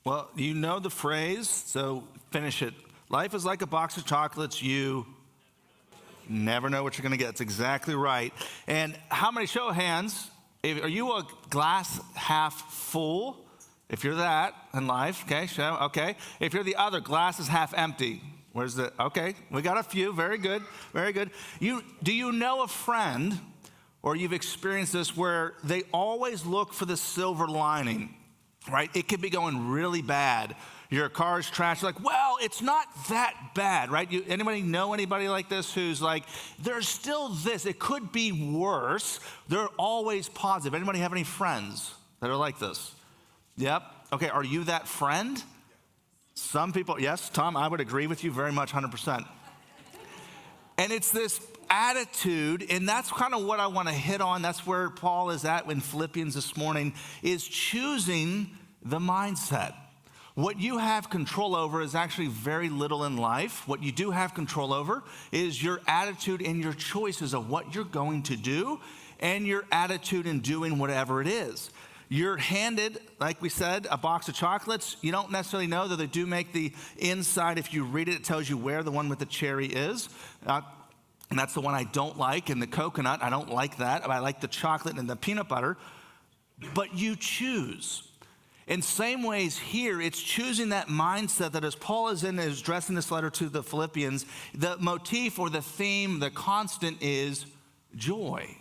Well, you know the phrase, so finish it. Life is like a box of chocolates. You never know what you're going to get. It's exactly right. And how many, show of hands, are you a glass half full? If you're that in life, okay, show, okay. If you're the other, glass is half empty. Where's the, okay, we got a few, very good, very good. Do you know a friend, or you've experienced this, where they always look for the silver lining? Right? It could be going really bad. Your car's trashed. Like, well, it's not that bad, right? Anybody know anybody like this who's like, there's still this. It could be worse. They're always positive. Anybody have any friends that are like this? Yep. Okay, are you that friend? Some people, yes, Tom, I would agree with you very much, 100%. And it's this attitude, and that's kind of what I want to hit on. That's where Paul is at in Philippians this morning, is choosing the mindset. What you have control over is actually very little in life. What you do have control over is your attitude and your choices of what you're going to do and your attitude in doing whatever it is. You're handed, like we said, a box of chocolates. You don't necessarily know that they do make the inside. If you read it, it tells you where the one with the cherry is. And that's the one I don't like. And the coconut, I don't like that. I like the chocolate and the peanut butter. But you choose. In same ways here, it's choosing that mindset that as Paul is addressing this letter to the Philippians, the motif or the theme, the constant is joy.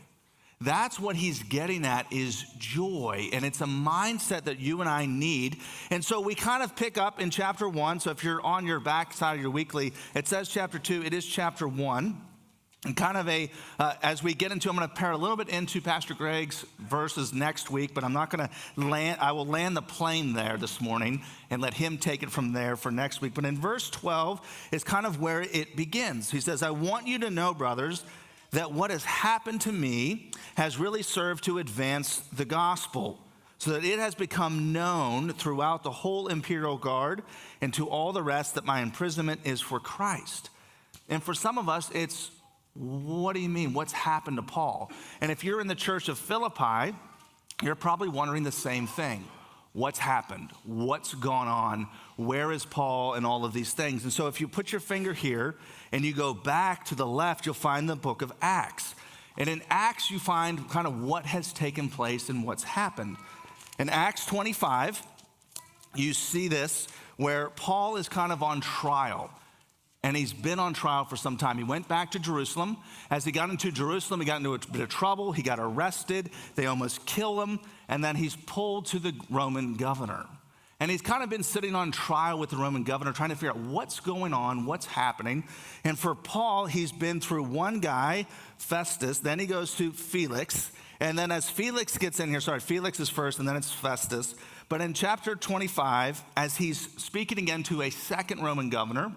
That's what he's getting at, is joy. And it's a mindset that you and I need. And so we kind of pick up in chapter 1. So if you're on your back side of your weekly, it says chapter 2. It is chapter 1. And kind of as we get into, I'm going to pair a little bit into Pastor Greg's verses next week, but I'm not going to I will land the plane there this morning and let him take it from there for next week. But in verse 12 is kind of where it begins. He says, I want you to know, brothers, that what has happened to me has really served to advance the gospel, so that it has become known throughout the whole imperial guard and to all the rest that my imprisonment is for Christ. And for some of us, it's, what do you mean? What's happened to Paul? And if you're in the church of Philippi, you're probably wondering the same thing. What's happened? What's gone on? Where is Paul and all of these things? And so if you put your finger here and you go back to the left, you'll find the book of Acts. And in Acts, you find kind of what has taken place and what's happened. In Acts 25, you see this where Paul is kind of on trial. And he's been on trial for some time. He went back to Jerusalem. As he got into Jerusalem, he got into a bit of trouble. He got arrested. They almost kill him. And then he's pulled to the Roman governor. And he's kind of been sitting on trial with the Roman governor, trying to figure out what's going on, what's happening. And for Paul, he's been through one guy, Festus. Then he goes to Felix. And then as Felix gets in here, Felix is first, and then it's Festus. But in chapter 25, as he's speaking again to a second Roman governor,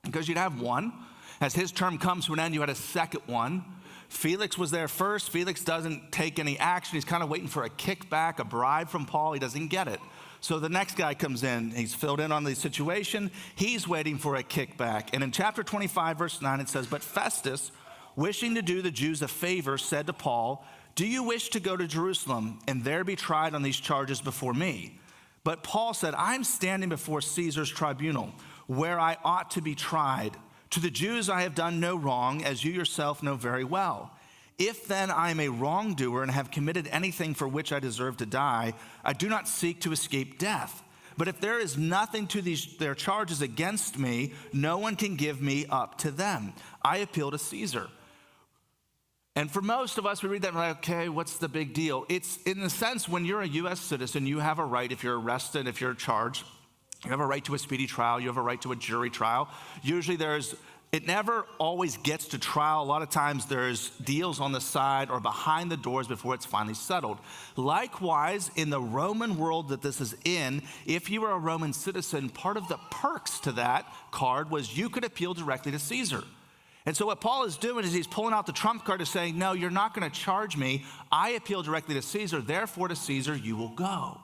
because you'd have one. As his term comes to an end, you had a second one. Felix was there first. Felix doesn't take any action. He's kind of waiting for a kickback, a bribe from Paul. He doesn't get it. So the next guy comes in. He's filled in on the situation. He's waiting for a kickback. And in chapter 25, verse 9, it says, but Festus, wishing to do the Jews a favor, said to Paul, do you wish to go to Jerusalem and there be tried on these charges before me? But Paul said, I'm standing before Caesar's tribunal, where I ought to be tried. To the Jews I have done no wrong, as you yourself know very well. If then I am a wrongdoer and have committed anything for which I deserve to die, I do not seek to escape death. But if there is nothing to their charges against me, no one can give me up to them. I appeal to Caesar. And for most of us, we read that and we're like, okay, what's the big deal? It's in the sense when you're a U.S. citizen, you have a right, if you're arrested, if you're charged, you have a right to a speedy trial. You have a right to a jury trial. Usually it never always gets to trial. A lot of times there's deals on the side or behind the doors before it's finally settled. Likewise, in the Roman world that this is in, if you were a Roman citizen, part of the perks to that card was you could appeal directly to Caesar. And so what Paul is doing is he's pulling out the trump card to saying, no, you're not going to charge me. I appeal directly to Caesar. Therefore, to Caesar, you will go.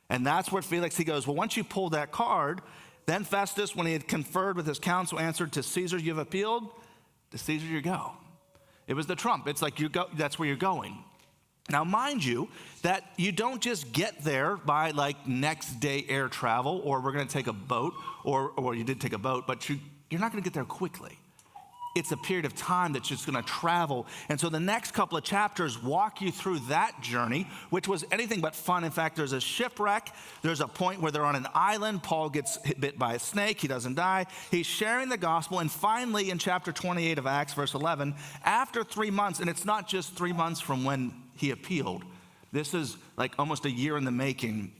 And that's where Felix, he goes, well, once you pull that card, then Festus, when he had conferred with his council, answered, to Caesar you have appealed, to Caesar you go. It was the trump. It's like you go, that's where you're going. Now, mind you, that you don't just get there by like next day air travel, or we're going to take a boat, or you did take a boat, but you're not going to get there quickly. It's a period of time that's just going to travel. And so the next couple of chapters walk you through that journey, which was anything but fun. In fact, there's a shipwreck. There's a point where they're on an island. Paul gets bit by a snake. He doesn't die. He's sharing the gospel. And finally, in chapter 28 of Acts, verse 11, after 3 months, and it's not just 3 months from when he appealed. This is like almost a year in the making.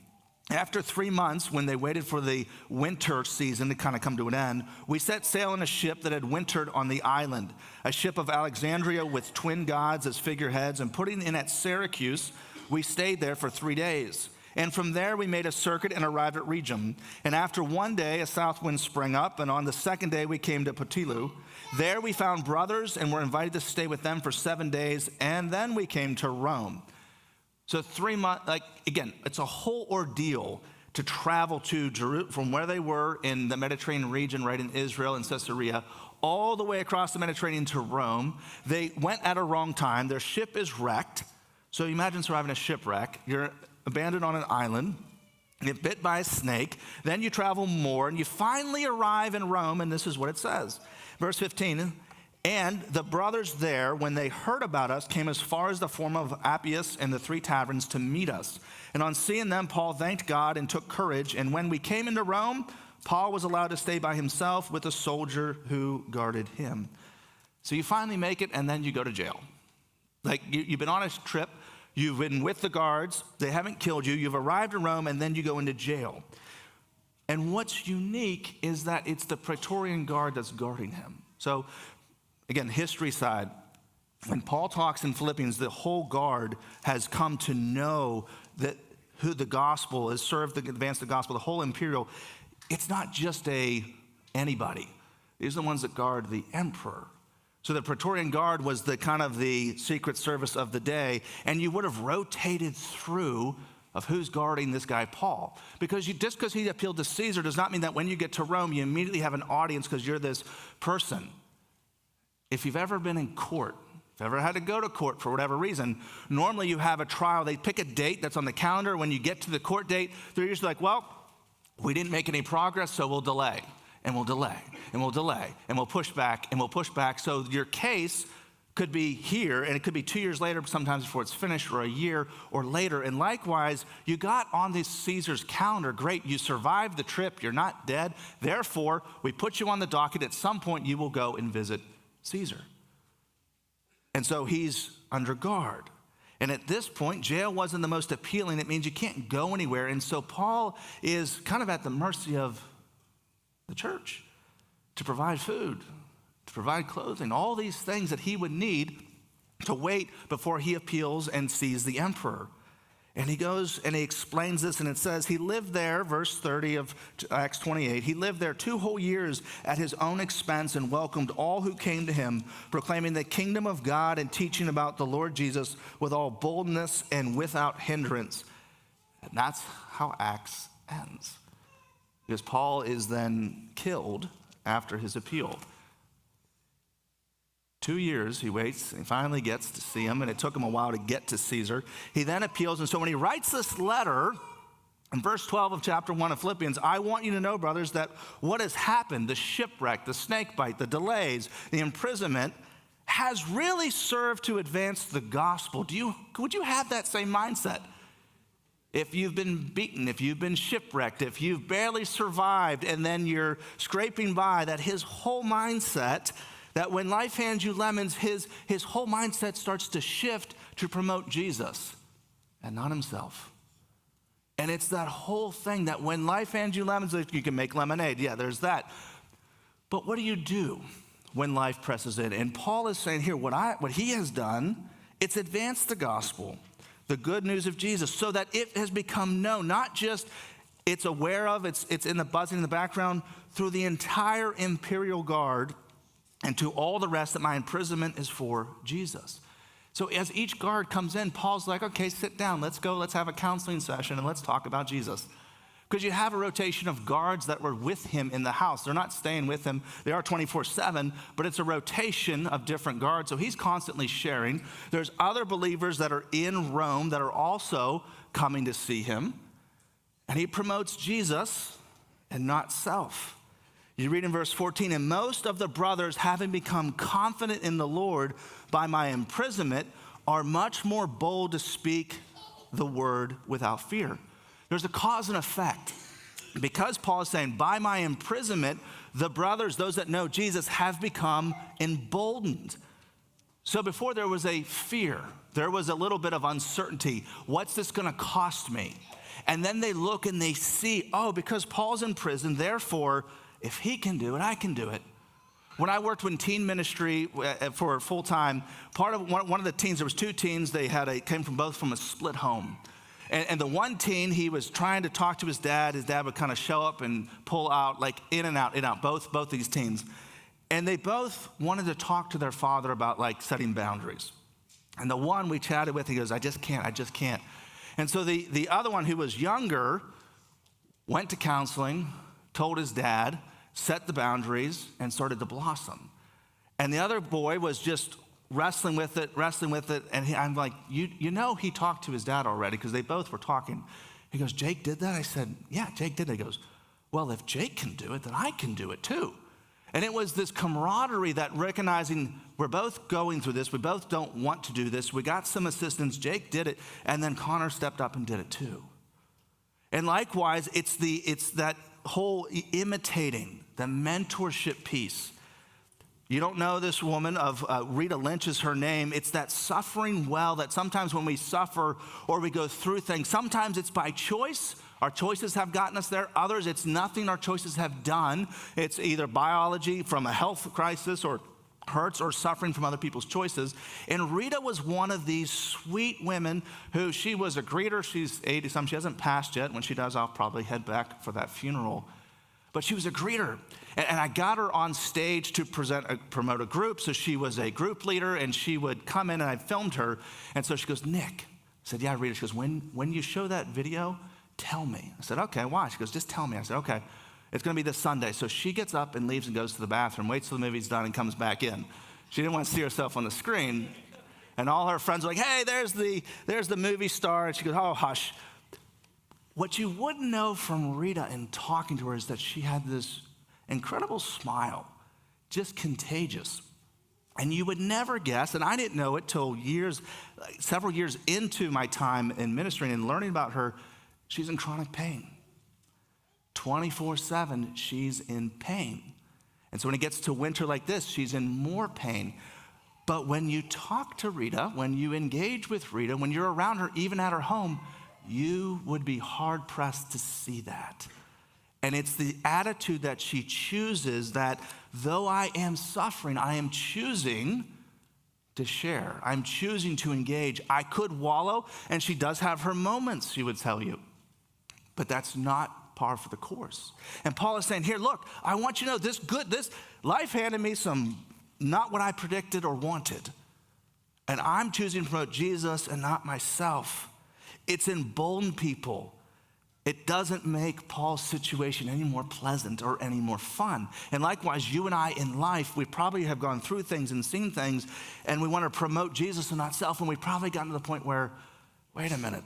After 3 months, when they waited for the winter season to kind of come to an end, we set sail in a ship that had wintered on the island, a ship of Alexandria with twin gods as figureheads, and putting in at Syracuse, we stayed there for 3 days. And from there, we made a circuit and arrived at Rhegium. And after 1 day, a south wind sprang up, and on the second day, we came to Puteoli. There we found brothers and were invited to stay with them for 7 days, and then we came to Rome. So 3 months, like, again, it's a whole ordeal to travel to Jerusalem from where they were in the Mediterranean region, right in Israel and Caesarea, all the way across the Mediterranean to Rome. They went at a wrong time. Their ship is wrecked. So you imagine surviving a shipwreck. You're abandoned on an island. You get bit by a snake. Then you travel more, and you finally arrive in Rome, and this is what it says. Verse 15, and the brothers there, when they heard about us, came as far as the Forum of Appius and the 3 taverns to meet us. And on seeing them, Paul thanked God and took courage. And when we came into Rome, Paul was allowed to stay by himself with a soldier who guarded him. So you finally make it, and then you go to jail. Like you've been on a trip, you've been with the guards, they haven't killed you, you've arrived in Rome, and then you go into jail. And what's unique is that it's the Praetorian Guard that's guarding him. So again, history side, when Paul talks in Philippians, the whole guard has come to know that who the gospel is, served to advance the gospel, the whole imperial. It's not just anybody. These are the ones that guard the emperor. So the Praetorian Guard was the kind of the secret service of the day, and you would have rotated through of who's guarding this guy Paul. Because just because he appealed to Caesar does not mean that when you get to Rome, you immediately have an audience because you're this person. If you've ever been in court, if you've ever had to go to court for whatever reason, normally you have a trial. They pick a date that's on the calendar. When you get to the court date, they're usually like, well, we didn't make any progress, so we'll delay, and we'll delay, and we'll delay, and we'll push back, and we'll push back. So your case could be here, and it could be 2 years later, sometimes before it's finished, or a year or later. And likewise, you got on this Caesar's calendar. Great, you survived the trip. You're not dead. Therefore, we put you on the docket. At some point, you will go and visit Caesar. And so he's under guard. And at this point, jail wasn't the most appealing. It means you can't go anywhere. And so Paul is kind of at the mercy of the church to provide food, to provide clothing, all these things that he would need to wait before he appeals and sees the emperor. And he goes and he explains this, and it says he lived there, verse 30 of Acts 28, he lived there 2 whole years at his own expense and welcomed all who came to him, proclaiming the kingdom of God and teaching about the Lord Jesus with all boldness and without hindrance. And that's how Acts ends. Because Paul is then killed after his appeal. 2 years he waits, and he finally gets to see him, and it took him a while to get to Caesar. He then appeals, and so when he writes this letter, in verse 12 of chapter 1 of Philippians, I want you to know, brothers, that what has happened, the shipwreck, the snake bite, the delays, the imprisonment, has really served to advance the gospel. Would you have that same mindset? If you've been beaten, if you've been shipwrecked, if you've barely survived, and then you're scraping by, that his whole mindset, that when life hands you lemons, his whole mindset starts to shift to promote Jesus and not himself. And it's that whole thing that when life hands you lemons, you can make lemonade. Yeah, there's that. But what do you do when life presses in? And Paul is saying here, what he has done, it's advanced the gospel, the good news of Jesus, so that it has become known, not just it's aware of, it's in the buzzing in the background, through the entire imperial guard, and to all the rest that my imprisonment is for Jesus. So as each guard comes in, Paul's like, okay, sit down. Let's go. Let's have a counseling session and let's talk about Jesus. Because you have a rotation of guards that were with him in the house. They're not staying with him. They are 24/7, but it's a rotation of different guards. So he's constantly sharing. There's other believers that are in Rome that are also coming to see him. And he promotes Jesus and not self. You read in verse 14, and most of the brothers, having become confident in the Lord by my imprisonment, are much more bold to speak the word without fear. There's a cause and effect. Because Paul is saying, by my imprisonment, the brothers, those that know Jesus, have become emboldened. So before there was a fear, there was a little bit of uncertainty. What's this going to cost me? And then they look and they see, oh, because Paul's in prison, therefore, if he can do it, I can do it. When I worked in teen ministry for full time, part of one of the teens, there was two teens, came from both from a split home. And the one teen, he was trying to talk to his dad. His dad would kind of show up and pull out, like in and out, both these teens. And they both wanted to talk to their father about like setting boundaries. And the one we chatted with, he goes, I just can't. And so the other one who was younger went to counseling, told his dad, set the boundaries, and started to blossom. And the other boy was just wrestling with it. And I'm like, you know he talked to his dad already because they both were talking. He goes, Jake did that? I said, yeah, Jake did it. He goes, well, if Jake can do it, then I can do it too. And it was this camaraderie that recognizing we're both going through this. We both don't want to do this. We got some assistance. Jake did it. And then Connor stepped up and did it too. And likewise, it's that whole imitating, the mentorship piece. You don't know this woman of Rita Lynch is her name. It's that suffering well that sometimes when we suffer or we go through things, sometimes it's by choice. Our choices have gotten us there. Others, it's nothing our choices have done. It's either biology from a health crisis or hurts or suffering from other people's choices. And Rita was one of these sweet women who she was a greeter. She's 80-something. She hasn't passed yet. When she does, I'll probably head back for that funeral. But she was a greeter. And I got her on stage to promote a group. So she was a group leader, and she would come in, and I filmed her. And so she goes, Nick. I said, yeah, Rita. She goes, when you show that video, tell me. I said, okay, why? She goes, just tell me. I said, okay. It's going to be this Sunday. So she gets up and leaves and goes to the bathroom, waits till the movie's done, and comes back in. She didn't want to see herself on the screen. And all her friends were like, hey, there's the movie star. And she goes, oh, hush. What you wouldn't know from Rita in talking to her is that she had this incredible smile, just contagious. And you would never guess, and I didn't know it till several years into my time in ministry and learning about her, she's in chronic pain. 24/7, she's in pain. And so when it gets to winter like this, she's in more pain. But when you talk to Rita, when you engage with Rita, when you're around her, even at her home, you would be hard-pressed to see that. And it's the attitude that she chooses that though I am suffering, I am choosing to share. I'm choosing to engage. I could wallow, and she does have her moments, she would tell you. But that's not par for the course. And Paul is saying, here, look, I want you to know this life handed me some, not what I predicted or wanted. And I'm choosing to promote Jesus and not myself. It's emboldened people. It doesn't make Paul's situation any more pleasant or any more fun. And likewise, you and I in life, we probably have gone through things and seen things, and we want to promote Jesus and not self, and we've probably gotten to the point where, wait a minute,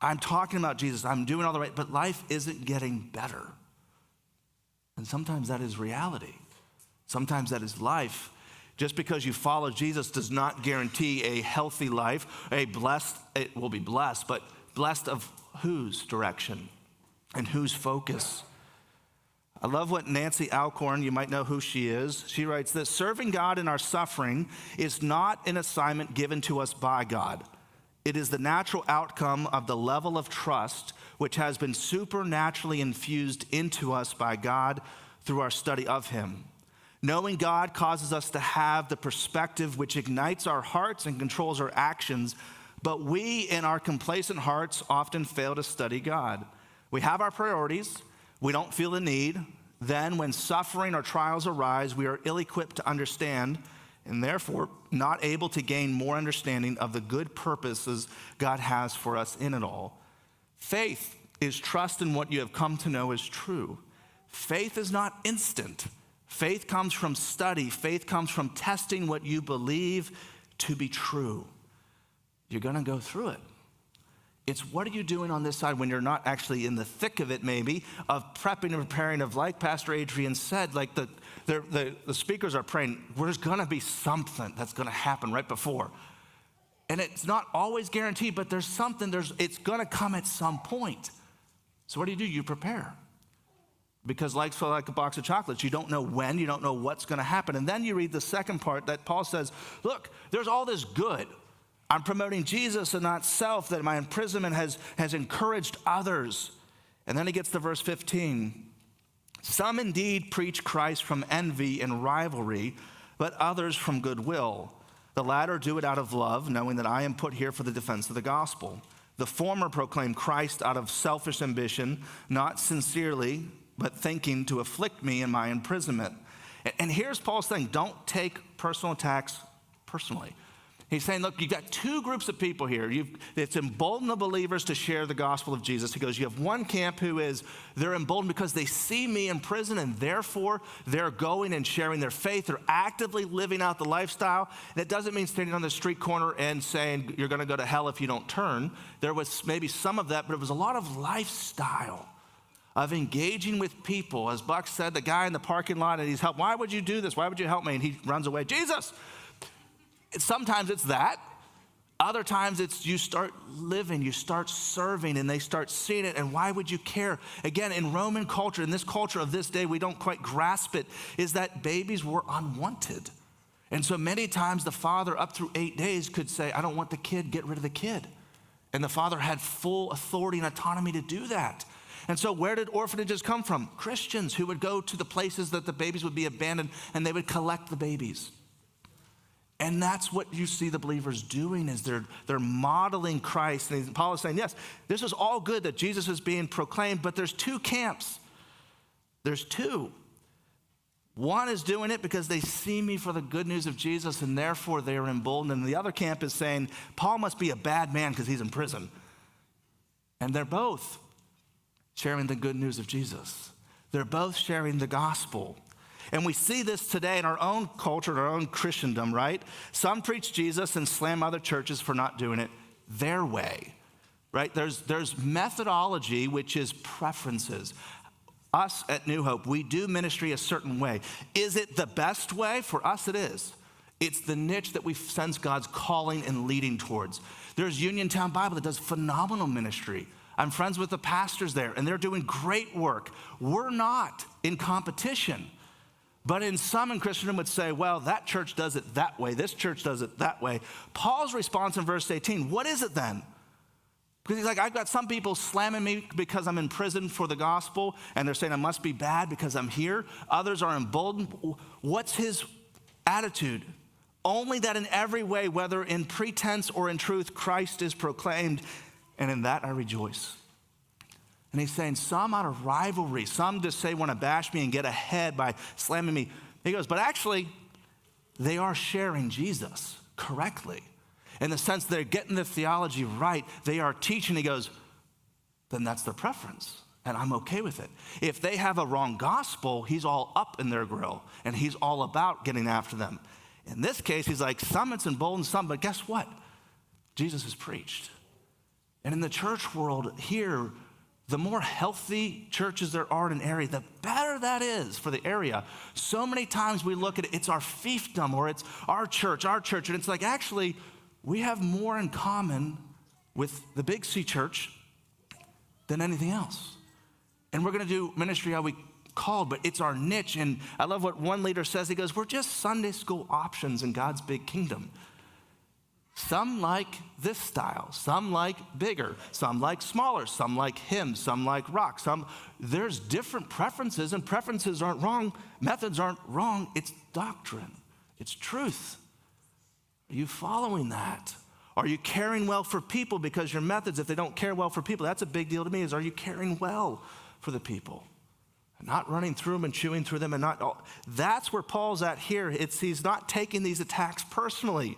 I'm talking about Jesus, I'm doing all the right, but life isn't getting better. And sometimes that is reality. Sometimes that is life. Just because you follow Jesus does not guarantee a healthy life, it will be blessed, but blessed of whose direction and whose focus? I love what Nancy Alcorn, you might know who she is. She writes this: serving God in our suffering is not an assignment given to us by God. It is the natural outcome of the level of trust which has been supernaturally infused into us by God through our study of him. Knowing God causes us to have the perspective which ignites our hearts and controls our actions, but we in our complacent hearts often fail to study God. We have our priorities, we don't feel the need. Then when suffering or trials arise, we are ill-equipped to understand and therefore not able to gain more understanding of the good purposes God has for us in it all. Faith is trust in what you have come to know is true. Faith is not instant. Faith comes from study. Faith comes from testing what you believe to be true. You're going to go through it. It's what are you doing on this side when you're not actually in the thick of it, maybe, of prepping and preparing, of like Pastor Adrian said, like the speakers are praying, there's going to be something that's going to happen right before. And it's not always guaranteed, but there's something, it's going to come at some point. So what do? You prepare. Because like a box of chocolates, you don't know when, you don't know what's going to happen. And then you read the second part that Paul says, look, there's all this good. I'm promoting Jesus and not self, that my imprisonment has encouraged others. And then he gets to verse 15. Some indeed preach Christ from envy and rivalry, but others from goodwill. The latter do it out of love, knowing that I am put here for the defense of the gospel. The former proclaim Christ out of selfish ambition, not sincerely, but thinking to afflict me in my imprisonment. And here's Paul's thing. Don't take personal attacks personally. He's saying, look, you've got two groups of people here. It's emboldened the believers to share the gospel of Jesus. He goes, you have one camp they're emboldened because they see me in prison, and therefore they're going and sharing their faith. They're actively living out the lifestyle. And it doesn't mean standing on the street corner and saying you're going to go to hell if you don't turn. There was maybe some of that, but it was a lot of lifestyle of engaging with people. As Buck said, the guy in the parking lot, and he's helped. Why would you do this? Why would you help me? And he runs away. Jesus! Sometimes it's that. Other times it's you start living, you start serving, and they start seeing it. And why would you care? Again, in Roman culture, in this culture of this day, we don't quite grasp it, is that babies were unwanted. And so many times the father up through 8 days could say, I don't want the kid, get rid of the kid. And the father had full authority and autonomy to do that. And so where did orphanages come from? Christians who would go to the places that the babies would be abandoned, and they would collect the babies. And that's what you see the believers doing, is they're modeling Christ. And Paul is saying, yes, this is all good that Jesus is being proclaimed, but there's two camps. There's two. One is doing it because they see me for the good news of Jesus, and therefore they are emboldened. And the other camp is saying, Paul must be a bad man because he's in prison. And they're both sharing the good news of Jesus. They're both sharing the gospel. And we see this today in our own culture, in our own Christendom, right? Some preach Jesus and slam other churches for not doing it their way, right? There's methodology, which is preferences. Us at New Hope, we do ministry a certain way. Is it the best way? For us, it is. It's the niche that we sense God's calling and leading towards. There's Uniontown Bible that does phenomenal ministry. I'm friends with the pastors there, and they're doing great work. We're not in competition. But in some in Christendom would say, well, that church does it that way. This church does it that way. Paul's response in verse 18, what is it then? Because he's like, I've got some people slamming me because I'm in prison for the gospel, and they're saying I must be bad because I'm here. Others are emboldened. What's his attitude? Only that in every way, whether in pretense or in truth, Christ is proclaimed, and in that I rejoice. And he's saying some out of rivalry, some just say want to bash me and get ahead by slamming me. He goes, but actually, they are sharing Jesus correctly. In the sense they're getting the theology right, they are teaching. He goes, then that's their preference, and I'm okay with it. If they have a wrong gospel, he's all up in their grill, and he's all about getting after them. In this case, he's like, some it's emboldened some, but guess what? Jesus is preached. And in the church world here, the more healthy churches there are in an area, the better that is for the area. So many times we look at it, it's our fiefdom or it's our church. And it's like, actually, we have more in common with the Big C church than anything else. And we're going to do ministry how we called, but it's our niche. And I love what one leader says. He goes, we're just Sunday school options in God's big kingdom. Some like this style, some like bigger, some like smaller, some like hymns, some like rock. There's different preferences, and preferences aren't wrong. Methods aren't wrong. It's doctrine. It's truth. Are you following that? Are you caring well for people? Because your methods, if they don't care well for people, that's a big deal to me, is are you caring well for the people? Not running through them and chewing through them and not, that's where Paul's at here. He's not taking these attacks personally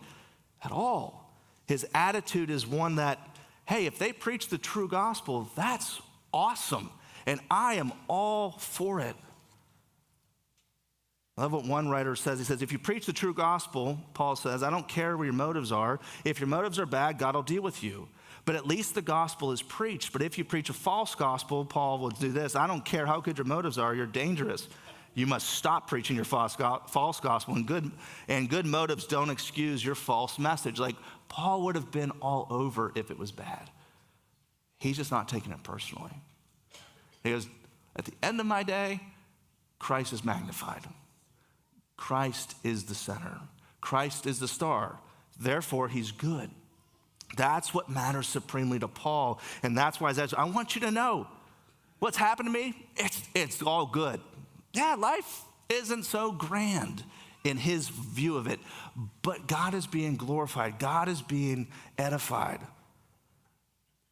at all. His attitude is one that, hey, if they preach the true gospel, that's awesome. And I am all for it. I love what one writer says. He says, if you preach the true gospel, Paul says, I don't care where your motives are. If your motives are bad, God will deal with you. But at least the gospel is preached. But if you preach a false gospel, Paul will do this. I don't care how good your motives are. You're dangerous. You must stop preaching your false gospel. And good motives don't excuse your false message. Like, Paul would have been all over if it was bad. He's just not taking it personally. He goes, at the end of my day, Christ is magnified. Christ is the center. Christ is the star. Therefore, he's good. That's what matters supremely to Paul. And that's why I want you to know what's happened to me. It's all good. Yeah, life isn't so grand in his view of it, but God is being glorified. God is being edified.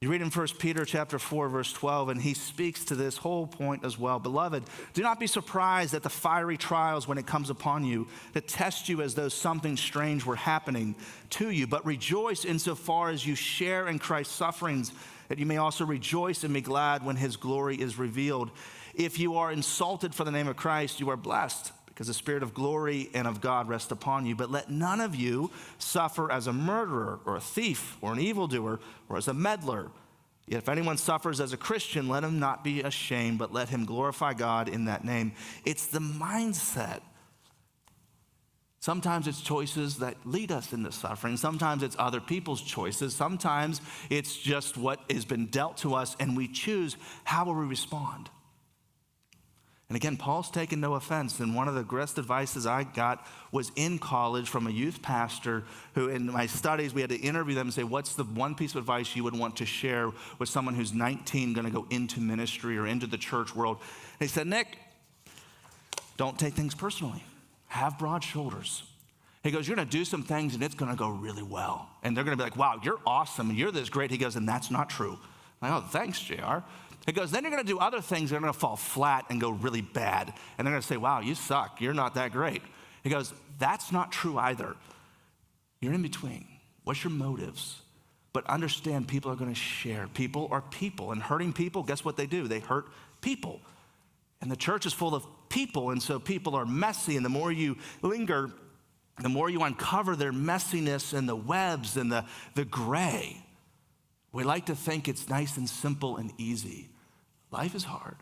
You read in 1 Peter chapter 4, verse 12, and he speaks to this whole point as well. Beloved, do not be surprised at the fiery trials when it comes upon you to test you as though something strange were happening to you, but rejoice insofar as you share in Christ's sufferings, that you may also rejoice and be glad when his glory is revealed. If you are insulted for the name of Christ, you are blessed, because the Spirit of glory and of God rests upon you. But let none of you suffer as a murderer or a thief or an evildoer or as a meddler. Yet if anyone suffers as a Christian, let him not be ashamed, but let him glorify God in that name. It's the mindset. Sometimes it's choices that lead us into suffering. Sometimes it's other people's choices. Sometimes it's just what has been dealt to us, and we choose how will we respond. And again, Paul's taken no offense. And one of the best advices I got was in college from a youth pastor who, in my studies, we had to interview them and say, what's the one piece of advice you would want to share with someone who's 19 going to go into ministry or into the church world? And he said, Nick, don't take things personally. Have broad shoulders. He goes, you're going to do some things and it's going to go really well. And they're going to be like, wow, you're awesome. And you're this great. He goes, and that's not true. I'm like, oh, thanks, JR. He goes, then you're going to do other things that are going to fall flat and go really bad. And they're going to say, wow, you suck. You're not that great. He goes, that's not true either. You're in between. What's your motives? But understand, people are going to share. People are people. And hurting people, guess what they do? They hurt people. And the church is full of people, and so people are messy. And the more you linger, the more you uncover their messiness and the webs and the gray. We like to think it's nice and simple and easy. Life is hard.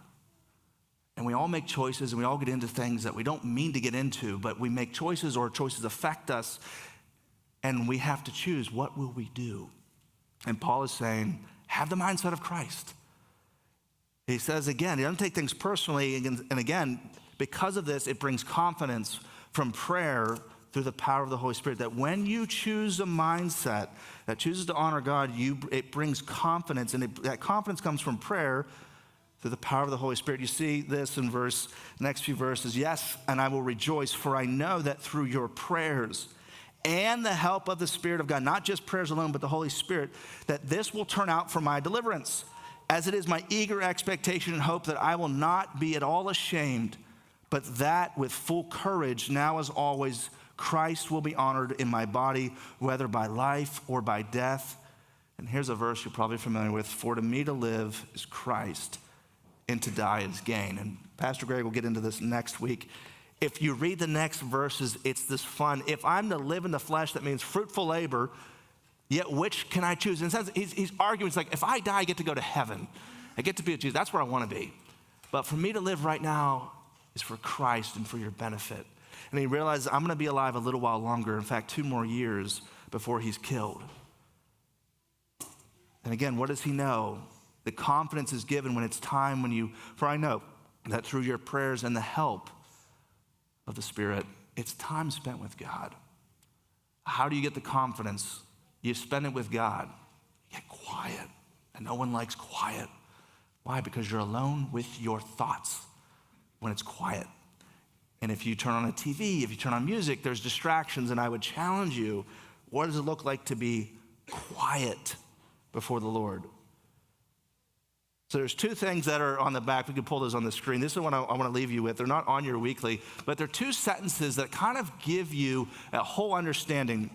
And we all make choices and we all get into things that we don't mean to get into, but we make choices or choices affect us, and we have to choose, what will we do? And Paul is saying, have the mindset of Christ. He says again, he doesn't take things personally, and again, because of this, it brings confidence from prayer through the power of the Holy Spirit, that when you choose a mindset that chooses to honor God, it brings confidence, and that confidence comes from prayer through the power of the Holy Spirit. You see this in next few verses. Yes, and I will rejoice, for I know that through your prayers and the help of the Spirit of God, not just prayers alone, but the Holy Spirit, that this will turn out for my deliverance, as it is my eager expectation and hope that I will not be at all ashamed, but that with full courage, now as always, Christ will be honored in my body, whether by life or by death. And here's a verse you're probably familiar with. For to me to live is Christ, and to die is gain. And Pastor Greg will get into this next week. If you read the next verses, it's this fun. If I'm to live in the flesh, that means fruitful labor, yet which can I choose? And he's arguing, it's like, if I die, I get to go to heaven. I get to be with Jesus. That's where I want to be. But for me to live right now is for Christ and for your benefit. And he realizes, I'm going to be alive a little while longer. In fact, 2 more years before he's killed. And again, what does he know? The confidence is given when it's time for I know that through your prayers and the help of the Spirit, it's time spent with God. How do you get the confidence? You spend it with God. You get quiet. And no one likes quiet. Why? Because you're alone with your thoughts when it's quiet. And if you turn on a TV, if you turn on music, there's distractions. And I would challenge you, what does it look like to be quiet before the Lord? So there's 2 things that are on the back. We can pull those on the screen. This is what I want to leave you with. They're not on your weekly, but they're 2 sentences that kind of give you a whole understanding.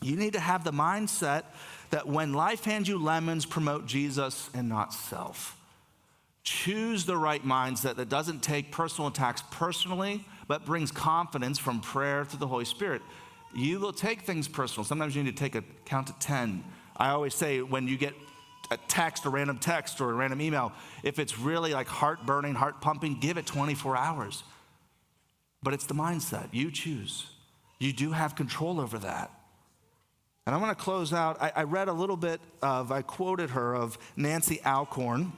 You need to have the mindset that when life hands you lemons, promote Jesus and not self. Choose the right mindset that doesn't take personal attacks personally, but brings confidence from prayer to the Holy Spirit. You will take things personal. Sometimes you need to take a count to 10. I always say when you get a text, a random text or a random email, if it's really like heart burning, heart pumping, give it 24 hours. But it's the mindset. You choose. You do have control over that. And I want to close out. I read a little bit I quoted her of Nancy Alcorn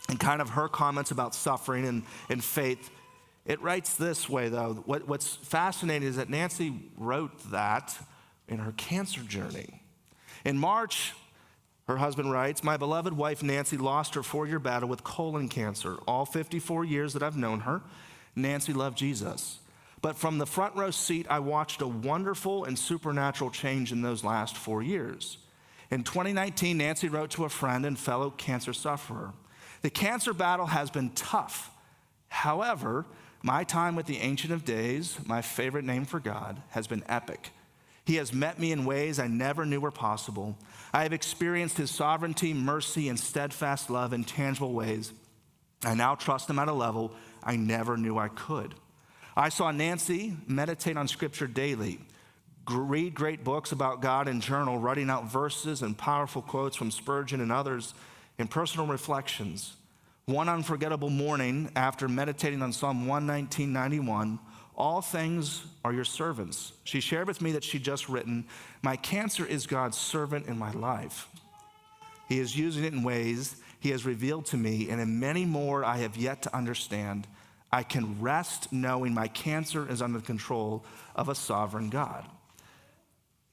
and kind of her comments about suffering and faith. It writes this way, though. What's fascinating is that Nancy wrote that in her cancer journey. In March, her husband writes, "My beloved wife Nancy lost her 4-year battle with colon cancer. All 54 years that I've known her, Nancy loved Jesus. But from the front row seat, I watched a wonderful and supernatural change in those last 4 years. In 2019, Nancy wrote to a friend and fellow cancer sufferer, "The cancer battle has been tough. However, my time with the Ancient of Days, my favorite name for God, has been epic. He has met me in ways I never knew were possible. I have experienced his sovereignty, mercy, and steadfast love in tangible ways. I now trust him at a level I never knew I could. I saw Nancy meditate on scripture daily, read great books about God and journal, writing out verses and powerful quotes from Spurgeon and others in personal reflections. One unforgettable morning, after meditating on Psalm 119:91, all things are your servants, she shared with me that she'd just written, my cancer is God's servant in my life. He is using it in ways he has revealed to me, and in many more I have yet to understand. I can rest knowing my cancer is under the control of a sovereign God."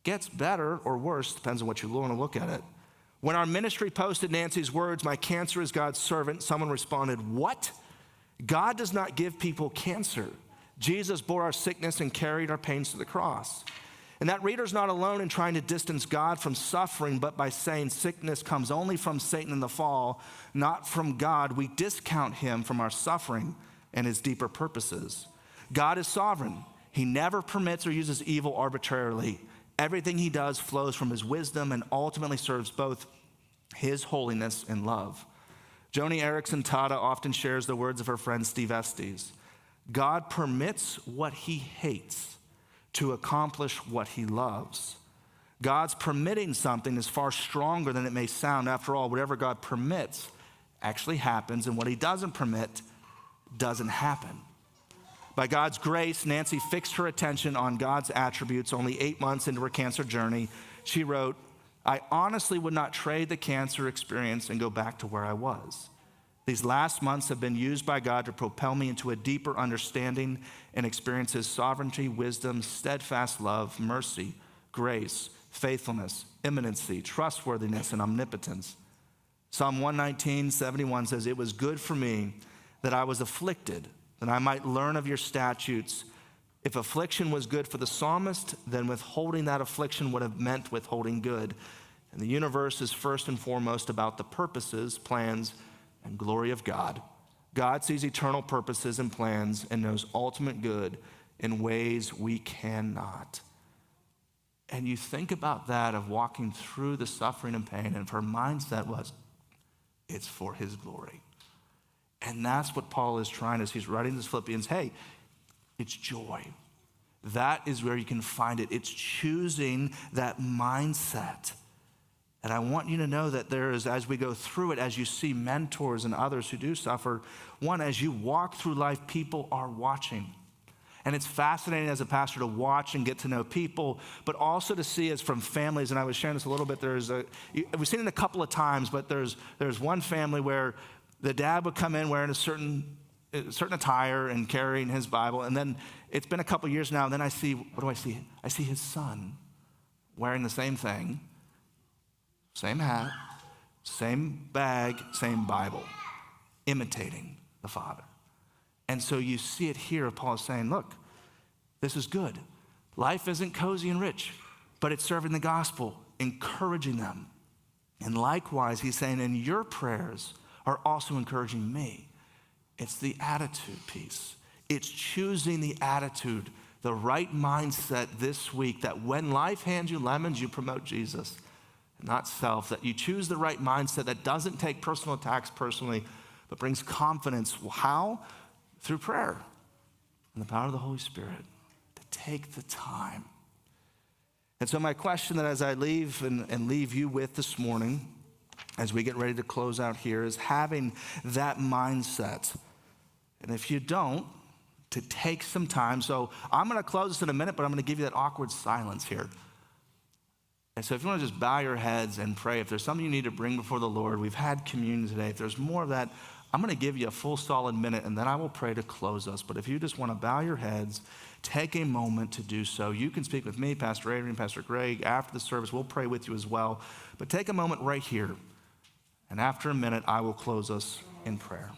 Gets better or worse, depends on what you want to look at it. When our ministry posted Nancy's words, "My cancer is God's servant," someone responded, "What? God does not give people cancer. Jesus bore our sickness and carried our pains to the cross." And that reader's not alone in trying to distance God from suffering, but by saying sickness comes only from Satan in the fall, not from God, we discount him from our suffering and his deeper purposes. God is sovereign. He never permits or uses evil arbitrarily. Everything he does flows from his wisdom and ultimately serves both his holiness and love. Joni Eareckson Tada often shares the words of her friend Steve Estes. God permits what he hates to accomplish what he loves. God's permitting something is far stronger than it may sound. After all, whatever God permits actually happens, and what he doesn't permit doesn't happen. By God's grace, Nancy fixed her attention on God's attributes only 8 months into her cancer journey. She wrote, "I honestly would not trade the cancer experience and go back to where I was. These last months have been used by God to propel me into a deeper understanding and experience his sovereignty, wisdom, steadfast love, mercy, grace, faithfulness, immanency, trustworthiness, and omnipotence." Psalm 119:71 says, "It was good for me that I was afflicted, that I might learn of your statutes." If affliction was good for the psalmist, then withholding that affliction would have meant withholding good. And the universe is first and foremost about the purposes, plans, and glory of God. God sees eternal purposes and plans and knows ultimate good in ways we cannot. And you think about that of walking through the suffering and pain, and if her mindset was, it's for his glory. And that's what Paul is trying as he's writing this Philippians. Hey, it's joy. That is where you can find it. It's choosing that mindset. And I want you to know that there is, as we go through it, as you see mentors and others who do suffer, one, as you walk through life, people are watching. And it's fascinating as a pastor to watch and get to know people, but also to see as from families, and I was sharing this a little bit, we've seen it a couple of times, but there's one family where the dad would come in wearing a certain attire and carrying his Bible, and then it's been a couple of years now, and then I see, what do I see? I see his son wearing the same thing, same hat, same bag, same Bible, imitating the Father. And so you see it here, Paul is saying, look, this is good. Life isn't cozy and rich, but it's serving the gospel, encouraging them. And likewise, he's saying, in your prayers are also encouraging me. It's the attitude piece. It's choosing the attitude, the right mindset this week, that when life hands you lemons, you promote Jesus, not self, that you choose the right mindset that doesn't take personal attacks personally, but brings confidence. How? Through prayer and the power of the Holy Spirit to take the time. And so my question that as I leave and leave you with this morning, as we get ready to close out here, is having that mindset. And if you don't, to take some time. So I'm going to close this in a minute, but I'm going to give you that awkward silence here. And so if you want to just bow your heads and pray, if there's something you need to bring before the Lord, we've had communion today. If there's more of that, I'm going to give you a full solid minute, and then I will pray to close us. But if you just want to bow your heads, take a moment to do so. You can speak with me, Pastor Adrian, Pastor Greg. After the service, we'll pray with you as well. But take a moment right here. And after a minute, I will close us in prayer.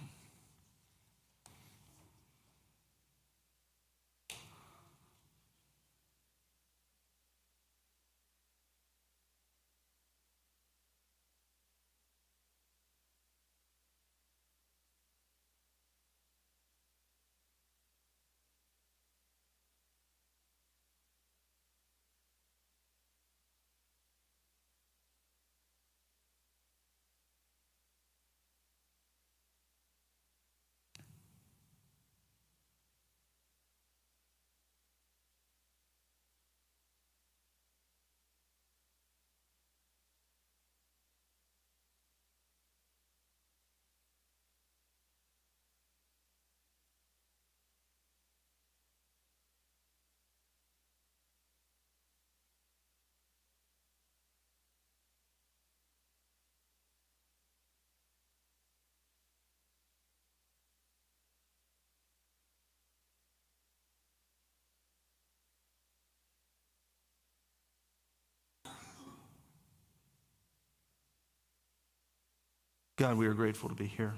God, we are grateful to be here.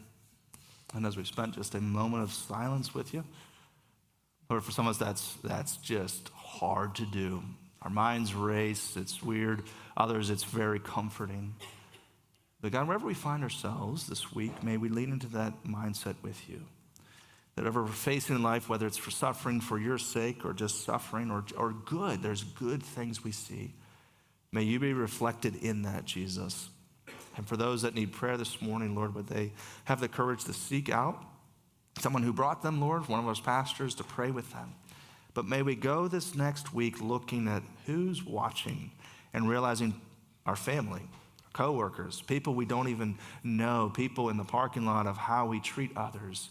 And as we spent just a moment of silence with you, Lord, for some of us, that's just hard to do. Our minds race, it's weird. Others, it's very comforting. But God, wherever we find ourselves this week, may we lean into that mindset with you. That whatever we're facing in life, whether it's for suffering for your sake or just suffering or good, there's good things we see. May you be reflected in that, Jesus. And for those that need prayer this morning, Lord, would they have the courage to seek out someone who brought them, Lord, one of those pastors, to pray with them. But may we go this next week looking at who's watching and realizing our family, our coworkers, people we don't even know, people in the parking lot, of how we treat others.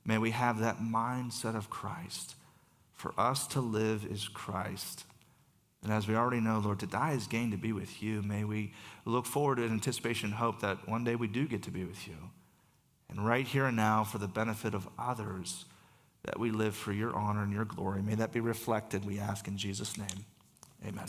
May we have that mindset of Christ. For us to live is Christ. And as we already know, Lord, to die is gain to be with you. May we look forward in anticipation and hope that one day we do get to be with you. And right here and now, for the benefit of others, that we live for your honor and your glory. May that be reflected, we ask in Jesus' name. Amen.